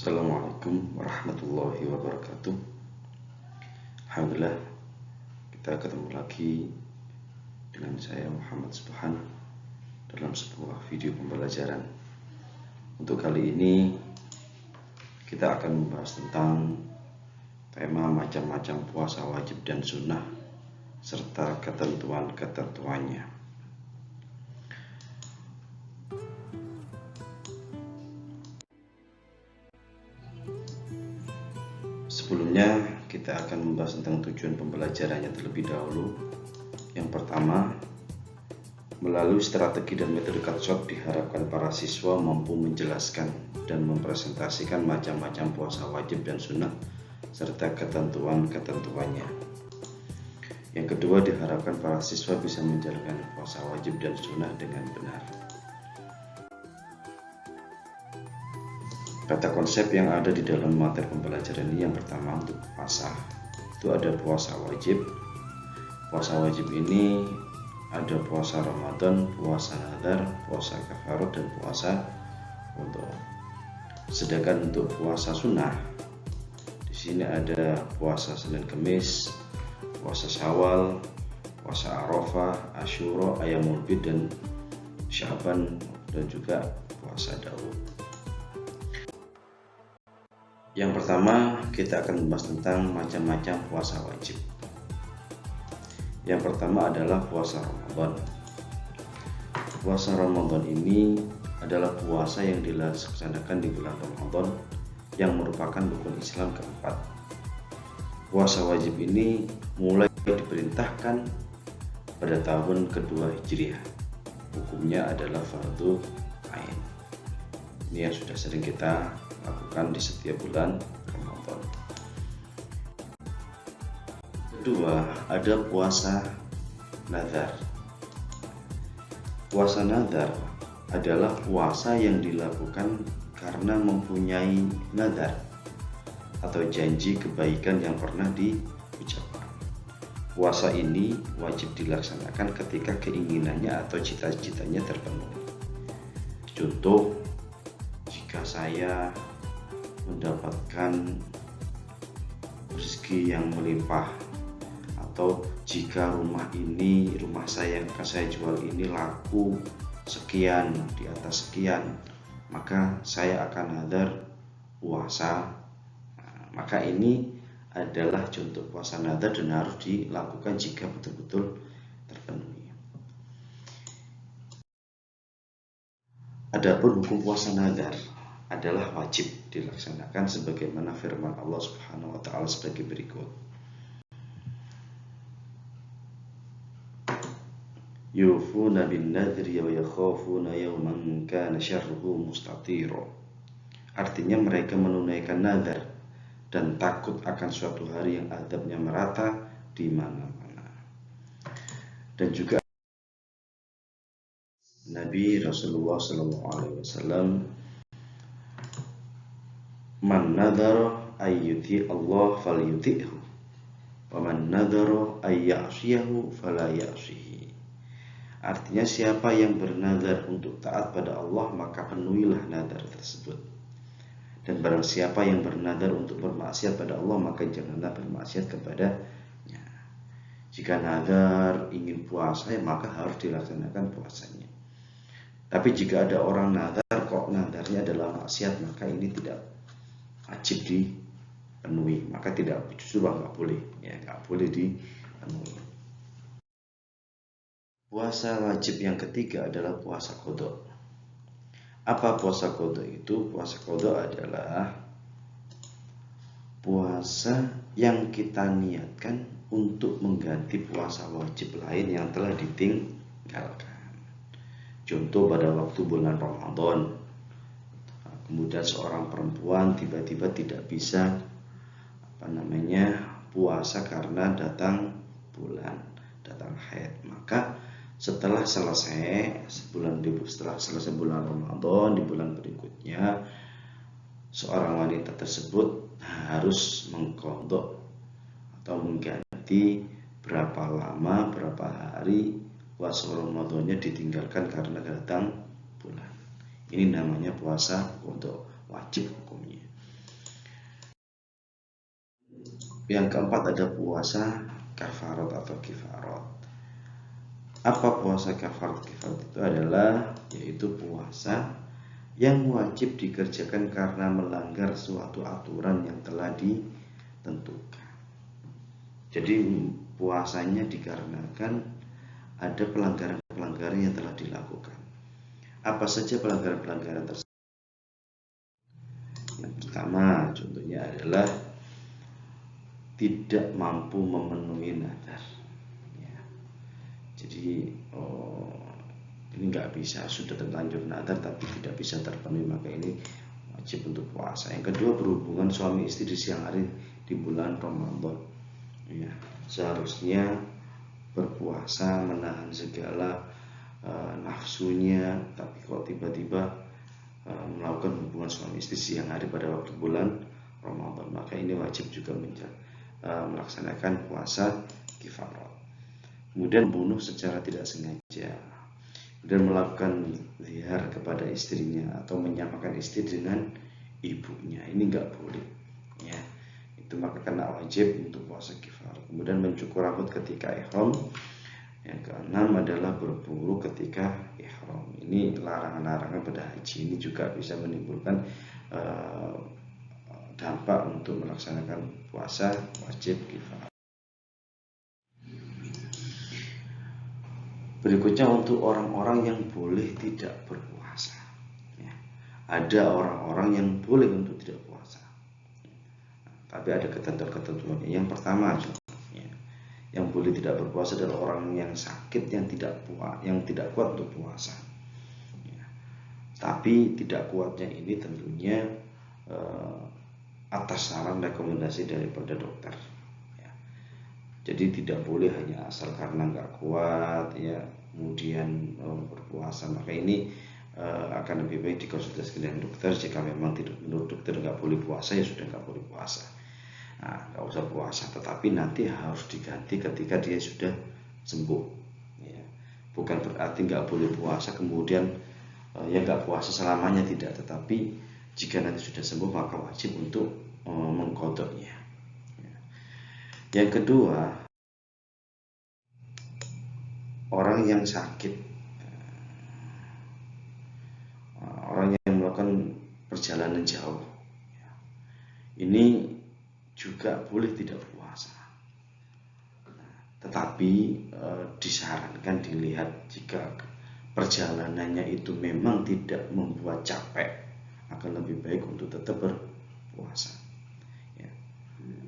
Assalamualaikum warahmatullahi wabarakatuh. Alhamdulillah, kita ketemu lagi dengan saya Muhammad Subhan dalam sebuah video pembelajaran. Untuk kali ini kita akan membahas tentang tema macam-macam puasa wajib dan sunnah serta ketentuan-ketentuannya. Sebelumnya kita akan membahas tentang tujuan pembelajarannya terlebih dahulu. Yang pertama, melalui strategi dan metode Katsot diharapkan para siswa mampu menjelaskan dan mempresentasikan macam-macam puasa wajib dan sunnah serta ketentuan-ketentuannya. Yang kedua, diharapkan para siswa bisa menjalankan puasa wajib dan sunnah dengan benar. Kata konsep yang ada di dalam materi pembelajaran ini, yang pertama untuk puasa itu ada puasa wajib. Puasa wajib ini ada puasa Ramadan, puasa Nadar, puasa kafarat, dan puasa qadha. Sedangkan untuk puasa sunnah di sini ada puasa Senin Kemis, puasa Syawal, puasa Arafah, Asyura, Ayyamul Bid, dan Syaban, dan juga puasa Daud. Yang pertama, kita akan membahas tentang macam-macam puasa wajib. Yang pertama adalah puasa Ramadan. Puasa Ramadan ini adalah puasa yang dilaksanakan di bulan Ramadan yang merupakan rukun Islam keempat. Puasa wajib ini mulai diperintahkan pada tahun kedua Hijriah. Hukumnya adalah fardu ain. Ini yang sudah sering kita lakukan di setiap bulan Ramadan. Kedua, ada puasa nazar. Puasa nazar adalah puasa yang dilakukan karena mempunyai nazar atau janji kebaikan yang pernah diucapkan. Puasa ini wajib dilaksanakan ketika keinginannya atau cita-citanya terpenuhi. Contoh, jika saya mendapatkan rezeki yang melimpah, atau jika rumah saya yang akan saya jual ini laku sekian, di atas sekian, maka saya akan nazar puasa. Maka ini adalah contoh puasa nazar dan harus dilakukan jika betul-betul terpenuhi. Adapun hukum puasa nazar adalah wajib dilaksanakan sebagaimana firman Allah Subhanahu wa taala sebagai berikut. Yufuna bin nadri wa yakhafuna yawman kana syarruhu mustatira. Artinya mereka menunaikan nazar dan takut akan suatu hari yang azabnya merata di mana-mana. Dan juga Nabi Rasulullah SAW, man nadhara ayyuti Allah falyuti'hu wa man nadhara ayya'siyahu fala ya'sihi. Artinya siapa yang bernazar untuk taat pada Allah maka penuhilah nazar tersebut. Dan barang siapa yang bernazar untuk bermaksiat pada Allah maka janganlah bermaksiat kepadanya. Jika nazar ingin puasa maka harus dilaksanakan puasanya. Tapi jika ada orang nazar kok nazarnya adalah maksiat, maka ini tidak wajib dipenuhi, maka justru nggak boleh dipenuhi. Puasa wajib yang ketiga adalah puasa qadha. Apa puasa qadha itu? Puasa qadha adalah puasa yang kita niatkan untuk mengganti puasa wajib lain yang telah ditinggalkan. Contoh, pada waktu bulan Ramadan, kemudian seorang perempuan tiba-tiba tidak bisa puasa karena datang haid. Maka setelah selesai bulan Ramadan, di bulan berikutnya seorang wanita tersebut harus mengqadha atau mengganti berapa hari puasa Ramadannya ditinggalkan karena datang bulan. Ini namanya puasa untuk wajib hukumnya. Yang keempat ada puasa kafarat atau kifarat. Apa puasa kafarat kifarat? Itu adalah yaitu puasa yang wajib dikerjakan karena melanggar suatu aturan yang telah ditentukan. Jadi puasanya dikarenakan ada pelanggaran-pelanggaran yang telah dilakukan. Apa saja pelanggaran-pelanggaran tersebut? Yang pertama contohnya adalah tidak mampu memenuhi nadar. Ya. Jadi ini nggak bisa, sudah terlanjur nadar tapi tidak bisa terpenuhi, maka ini wajib untuk puasa. Yang kedua, berhubungan suami istri di siang hari di bulan Ramadan. Ya, seharusnya berpuasa menahan segala nafsunya, tapi kok tiba-tiba melakukan hubungan suami istri siang hari pada waktu bulan Ramadan, maka ini wajib juga melaksanakan puasa kifarat. Kemudian bunuh secara tidak sengaja, kemudian melakukan zihar kepada istrinya atau menyamakan istri dengan ibunya, ini nggak boleh, ya. Itu maka kena wajib untuk puasa kifarat. Kemudian mencukur rambut ketika ihram. Yang keenam adalah berburu ketika ihram. Ini larangan-larangan pada haji, ini juga bisa menimbulkan dampak untuk melaksanakan puasa wajib kifarat. Berikutnya untuk orang-orang yang boleh tidak berpuasa. Ya. Ada orang-orang yang boleh untuk tidak puasa, tapi ada ketentuan-ketentuannya. Yang pertama, yang boleh tidak berpuasa adalah orang yang sakit, yang tidak kuat untuk puasa. Ya. Tapi tidak kuatnya ini tentunya atas saran rekomendasi daripada dokter. Ya. Jadi tidak boleh hanya asal karena nggak kuat, ya, kemudian berpuasa. Maka ini akan lebih baik dikonsultasikan dengan dokter. Jika memang tidak, menurut dokter nggak boleh puasa, ya sudah nggak boleh puasa. Nah, nggak usah puasa, tetapi nanti harus diganti ketika dia sudah sembuh. Ya. Bukan berarti nggak boleh puasa kemudian ya nggak puasa selamanya, tidak. Tetapi jika nanti sudah sembuh maka wajib untuk mengqadhanya. Ya. Yang kedua, orang yang sakit, orang yang melakukan perjalanan jauh, ini juga boleh tidak berpuasa. Tetapi disarankan dilihat jika perjalanannya itu memang tidak membuat capek, akan lebih baik untuk tetap berpuasa. Ya.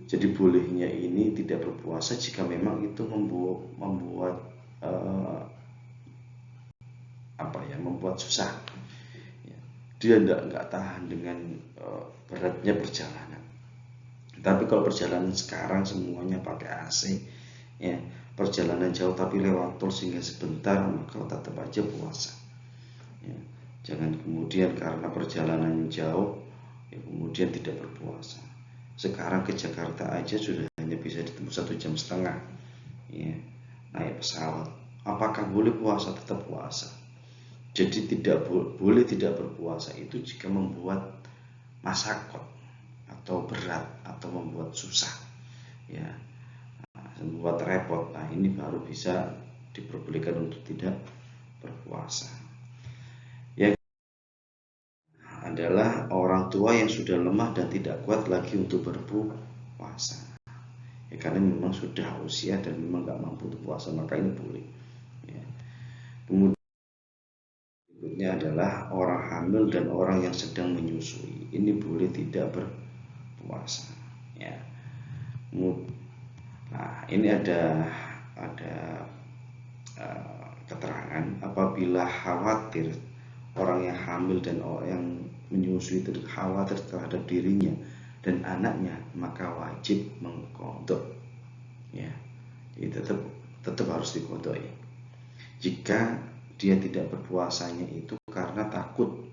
Jadi bolehnya ini tidak berpuasa jika memang itu membuat membuat susah. Ya. Dia nggak tahan dengan beratnya perjalanan. Tapi kalau perjalanan sekarang semuanya pakai AC, ya, perjalanan jauh tapi lewat tol sehingga sebentar, maka tetap aja puasa. Ya, jangan kemudian karena perjalanan jauh, ya, kemudian tidak berpuasa. Sekarang ke Jakarta aja sudah hanya bisa ditempuh 1,5 jam, ya, naik pesawat. Apakah boleh puasa? Tetap puasa. Jadi tidak boleh tidak berpuasa itu jika membuat masakot atau berat atau membuat susah, ya, membuat repot. Nah, ini baru bisa diperbolehkan untuk tidak berpuasa. Yang adalah orang tua yang sudah lemah dan tidak kuat lagi untuk berpuasa, ya, karena memang sudah usia dan memang nggak mampu untuk puasa, maka ini boleh. Ya. Kemudian berikutnya adalah orang hamil dan orang yang sedang menyusui, ini boleh tidak berpuasa. Ya. Nah, ini ada keterangan apabila khawatir orang yang hamil dan orang yang menyusui itu khawatir terhadap dirinya dan anaknya, maka wajib mengqadha. Ya, jadi tetap harus diqadha. Jika dia tidak berpuasanya itu karena takut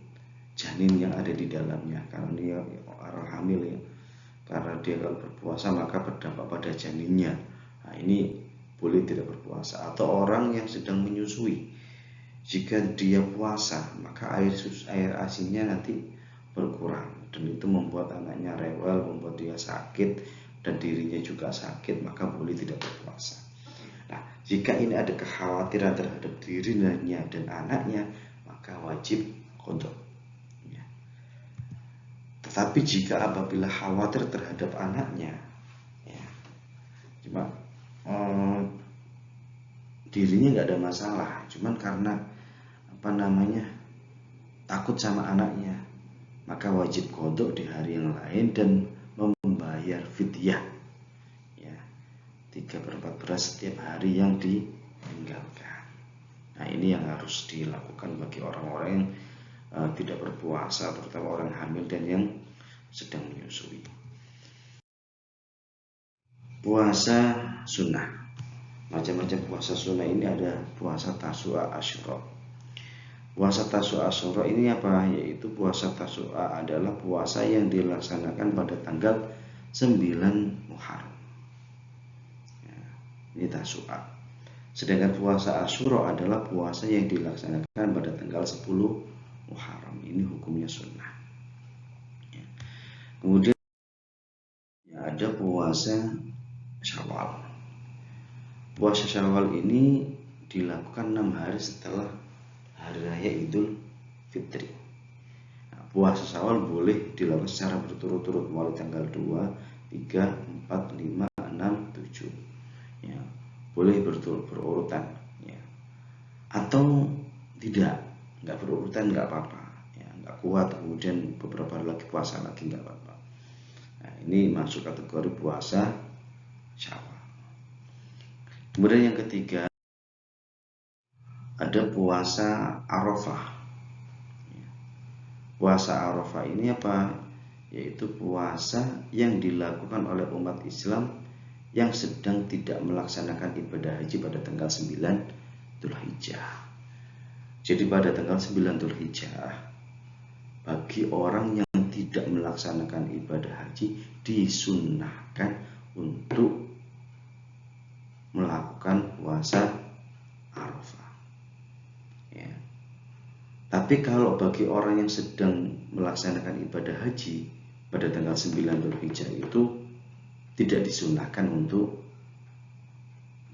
janin yang ada di dalamnya, karena dia orang hamil, ya, karena dia kalau berpuasa maka berdampak pada janinnya. Nah, ini boleh tidak berpuasa. Atau orang yang sedang menyusui, jika dia puasa maka air asinnya nanti berkurang dan itu membuat anaknya rewel, membuat dia sakit, dan dirinya juga sakit, maka boleh tidak berpuasa. Nah, jika ini ada kekhawatiran terhadap dirinya dan anaknya, maka wajib qadha. Ya. Tetapi jika apabila khawatir terhadap anaknya, ya, cuma dirinya nggak ada masalah, cuman karena takut sama anaknya, maka wajib qadha di hari yang lain dan membayar fidyah, ya, 3/4 beras setiap hari yang ditinggalkan. Nah, ini yang harus dilakukan bagi orang-orang yang tidak berpuasa, terutama orang hamil dan yang sedang menyusui. Puasa sunnah. Macam-macam puasa sunnah ini ada puasa Tasu'a Asyura. Puasa Tasu'a Asyura ini apa? Yaitu puasa Tasu'a adalah puasa yang dilaksanakan pada tanggal 9 Muharram. Ya, ini Tasu'a. Sedangkan puasa Asyura adalah puasa yang dilaksanakan pada tanggal 10 Muharram. Ini hukumnya sunnah. Ya. Kemudian ada puasa Syawal. Puasa Syawal ini dilakukan 6 hari setelah Hari Raya Idul Fitri. Nah, puasa Syawal boleh dilakukan secara berturut-turut mulai tanggal 2, 3, 4, 5, 6, 7. Ya, boleh berurutan. Ya. Atau tidak, nggak berurutan nggak apa-apa. Ya, nggak kuat kemudian beberapa hari lagi puasa lagi nggak apa-apa. Nah, ini masuk kategori puasa Syawal. Kemudian yang ketiga ada puasa Arafah. Puasa Arafah ini apa? Yaitu puasa yang dilakukan oleh umat Islam yang sedang tidak melaksanakan ibadah haji pada tanggal 9 Dzulhijjah. Jadi pada tanggal 9 Dzulhijjah, bagi orang yang tidak melaksanakan ibadah haji disunnahkan untuk melakukan puasa Arafah. Ya. Tapi kalau bagi orang yang sedang melaksanakan ibadah haji pada tanggal 9 Dzulhijjah itu tidak disunnahkan untuk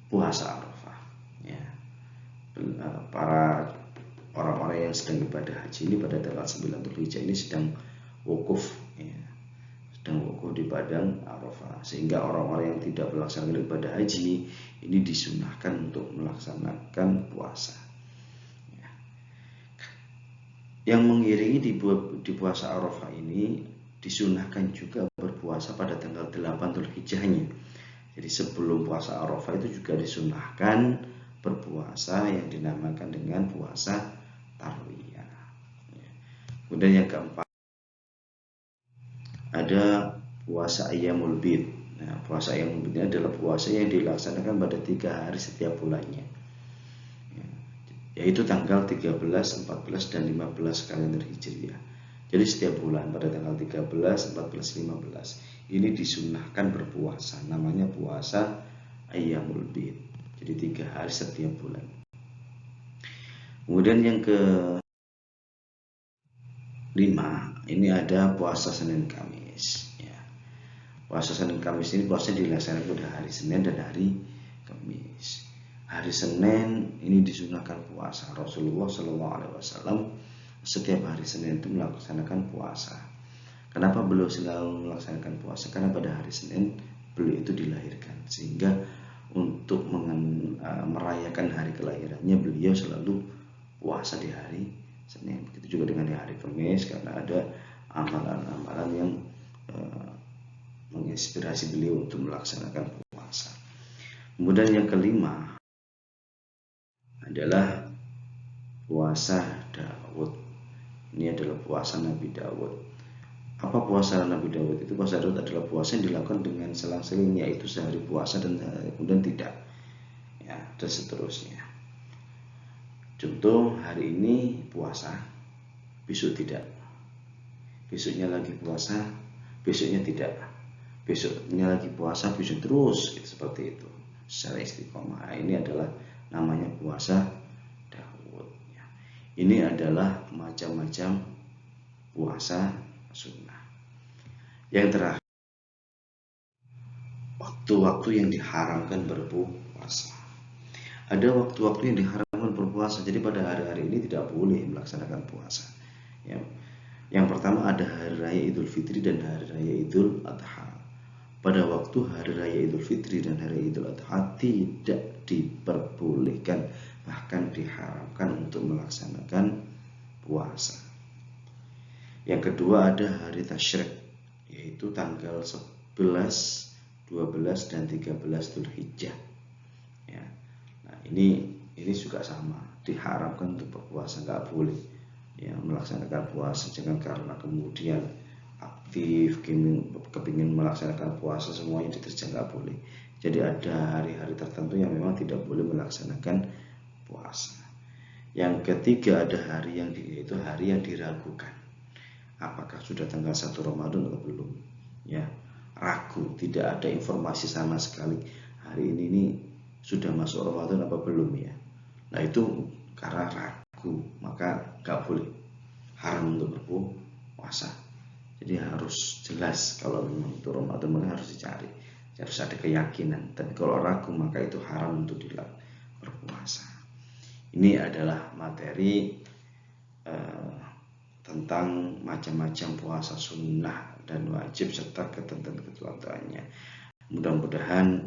puasa Arafah. Ya. Para orang-orang yang sedang ibadah haji ini pada tanggal 9 Dzulhijjah ini sedang wukuf, ya. Sedang wukuf di padang Arafah, sehingga orang-orang yang tidak melaksanakan ibadah haji ini disunahkan untuk melaksanakan puasa. Ya. Yang mengiringi di puasa Arafah ini disunahkan juga berpuasa pada tanggal 8 Dzulhijjahnya. Jadi sebelum puasa Arafah itu juga disunahkan berpuasa yang dinamakan dengan puasa Tarwiyah. Ya. Kemudian yang keempat ada puasa Ayyamul Bid. Nah, puasa Ayyamul Bid ini adalah puasa yang dilaksanakan pada 3 hari setiap bulannya, ya, yaitu tanggal 13, 14, dan 15 kalender Hijriah. Jadi setiap bulan pada tanggal 13, 14, 15 ini disunahkan berpuasa. Namanya puasa Ayyamul Bid. Jadi 3 hari setiap bulan. Kemudian yang ke-5 ini ada puasa Senin Kamis. Ya. Puasa Senin Kamis ini puasa dilaksanakan pada hari Senin dan hari Kamis. Hari Senin ini disunahkan puasa. Rasulullah SAW setiap hari Senin itu melaksanakan puasa. Kenapa beliau selalu melaksanakan puasa? Karena pada hari Senin beliau itu dilahirkan, sehingga untuk merayakan hari kelahirannya beliau selalu puasa di hari Senin. Begitu juga dengan di hari Kamis, karena ada amalan-amalan yang menginspirasi beliau untuk melaksanakan puasa. Kemudian yang kelima adalah puasa Daud. Ini adalah puasa Nabi Daud. Apa puasa Nabi Daud? Itu puasa Daud adalah puasa yang dilakukan dengan selang-seling, yaitu sehari puasa dan kemudian tidak, ya, dan seterusnya. Contoh, hari ini puasa, besok tidak, besoknya lagi puasa, besoknya tidak, besoknya lagi puasa, besok terus, gitu, seperti itu secara istiqomah. Ini adalah namanya puasa Daud. Ya. Ini adalah macam-macam puasa sunnah. Yang terakhir waktu-waktu yang diharamkan berpuasa. Ada waktu-waktu yang diharamkan berpuasa. Jadi pada hari-hari ini tidak boleh melaksanakan puasa. Ya. Yang pertama ada hari raya Idul Fitri dan hari raya Idul Adha. Pada waktu hari raya Idul Fitri dan hari raya Idul Adha tidak diperbolehkan, bahkan diharamkan untuk melaksanakan puasa. Yang kedua ada hari tasyrik, yaitu tanggal 11, 12 dan 13 Dzulhijjah. Ya. Nah, ini juga sama, diharamkan untuk berpuasa, nggak boleh ya melaksanakan puasa. Jangan karena kemudian aktif kepingin melaksanakan puasa semuanya diterjang, nggak boleh. Jadi ada hari-hari tertentu yang memang tidak boleh melaksanakan puasa. Yang ketiga ada hari yaitu hari yang diragukan. Apakah sudah tanggal 1 Ramadan atau belum? Ya, ragu, tidak ada informasi sama sekali hari ini sudah masuk Ramadan apa belum ya. Nah itu karena ragu, maka nggak boleh, haram untuk berpuasa. Jadi harus jelas kalau memang itu Ramadan, maka harus dicari, harus ada keyakinan. Tapi kalau ragu maka itu haram untuk berpuasa. Ini adalah materi tentang macam-macam puasa sunnah dan wajib serta ketentuan-ketentuannya. Mudah-mudahan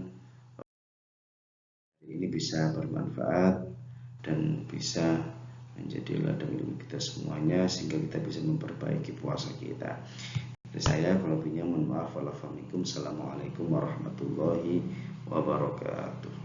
ini bisa bermanfaat dan bisa menjadi ladang ilmu kita semuanya, sehingga kita bisa memperbaiki puasa kita. Dari saya, kalau punya mohon maaf. Assalamualaikum warahmatullahi wabarakatuh.